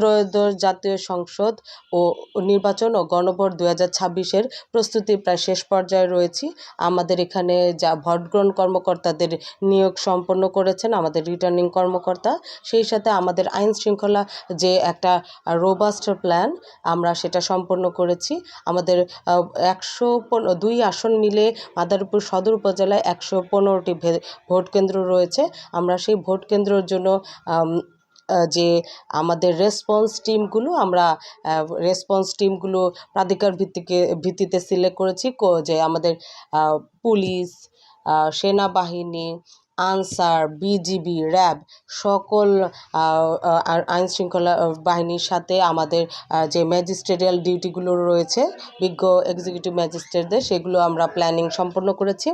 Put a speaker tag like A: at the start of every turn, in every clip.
A: ত্রয়োদশ জাতীয় সংসদ ও নির্বাচন ও গণভোট 2026-এর প্রস্তুতি প্রায় শেষ পর্যায়ে রয়েছি। আমাদের এখানে যা ভোটগ্রহণ কর্মকর্তাদের নিয়োগ সম্পন্ন করেছেন আমাদের রিটার্নিং কর্মকর্তা, সেই সাথে আমাদের আইন শৃঙ্খলা যে একটা রোবাস্ট প্ল্যান আমরা সেটা সম্পন্ন করেছি। আমাদের 102 আসন মিলে মাদারীপুর সদর উপজেলায় 115টি ভোট কেন্দ্র রয়েছে। আমরা সেই ভোট কেন্দ্রের জন্য যে আমাদের রেসপন্স টিমগুলো প্রাধিকার ভিত্তিতে সিলেক্ট করেছি, যে আমাদের পুলিশ, সেনাবাহিনী, আনসার, বিজিবি, র্যাব সকল আইন শৃঙ্খলা বাহিনীর সাথে আমাদের যে ম্যাজিস্ট্রেরিয়াল ডিউটিগুলো রয়েছে বিজ্ঞ এক্সিকিউটিভ ম্যাজিস্ট্রেটদের, সেগুলো আমরা প্ল্যানিং সম্পন্ন করেছি।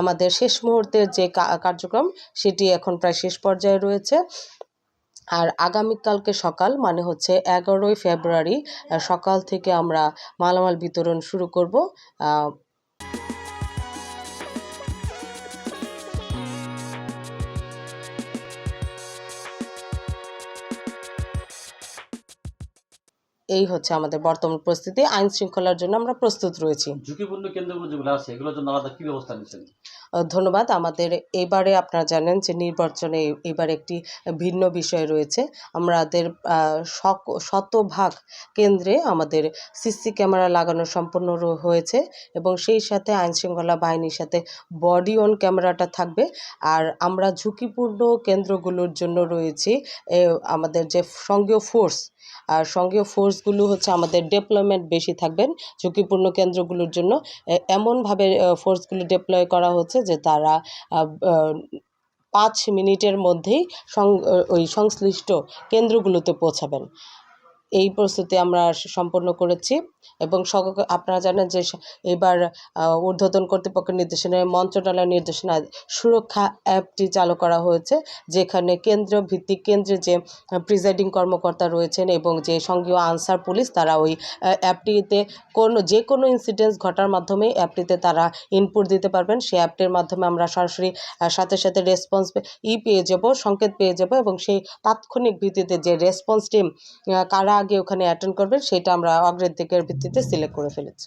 A: আমাদের শেষ মুহূর্তের যে কার্যক্রম সেটি এখন প্রায় শেষ পর্যায়ে রয়েছে। আর আগামীকালকে সকাল মানে হচ্ছে 11ই ফেব্রুয়ারি সকাল থেকে আমরা মালামাল বিতরণ শুরু করব। এই হচ্ছে আমাদের বর্তমান পরিস্থিতি। আইন শৃঙ্খলার জন্য আমরা প্রস্তুত রয়েছি।
B: ঝুঁকিপূর্ণ কেন্দ্রগুলো যেগুলো আছে এগুলোর জন্য আলাদা কি ব্যবস্থা নিচ্ছেন?
A: ধন্যবাদ। আমাদের এবারে আপনারা জানেন যে নির্বাচনে এবার একটি ভিন্ন বিষয় রয়েছে। আমাদের শতভাগ কেন্দ্রে আমাদের সিসি ক্যামেরা লাগানো সম্পন্ন হয়েছে এবং সেই সাথে আইনশৃঙ্খলা বাহিনীর সাথে বডি অন ক্যামেরাটা থাকবে। আর আমরা ঝুঁকিপূর্ণ কেন্দ্রগুলোর জন্য রয়েছি আমাদের যে সঙ্গীয় ফোর্সগুলো হচ্ছে আমাদের ডেপ্লয়মেন্ট বেশি থাকবেন ঝুঁকিপূর্ণ কেন্দ্রগুলোর জন্য। এমনভাবে ফোর্সগুলো ডিপ্লয় করা হচ্ছে যে তারা 5 মিনিটের মধ্যেই ওই সংশ্লিষ্ট কেন্দ্রগুলোতে পৌঁছাবেন। এই প্রস্তুতি আমরা সম্পন্ন করেছি এবং আপনারা জানেন যে এবার ঊর্ধ্বতন কর্তৃপক্ষের নির্দেশনায় মন্ত্রণালয়ের নির্দেশনায় সুরক্ষা অ্যাপটি চালু করা হয়েছে, যেখানে কেন্দ্রে যে প্রিজাইডিং কর্মকর্তা রয়েছেন এবং যে সঙ্গীয় আনসার পুলিশ, তারা ওই অ্যাপটিতে যে কোনো ইনসিডেন্টস ঘটার মাধ্যমে অ্যাপটিতে তারা ইনপুট দিতে পারবেন। সেই অ্যাপটির মাধ্যমে আমরা সরাসরি সাথে রেসপন্স পেয়ে যাব, সংকেত পেয়ে যাব এবং সেই তাৎক্ষণিক ভিত্তিতে যে রেসপন্স টিম কারা আগে ওখানে অ্যাটেন্ড করবেন সেটা আমরা অগ্রাধিকারের ভিত্তিতে সিলেক্ট করে ফেলেছি।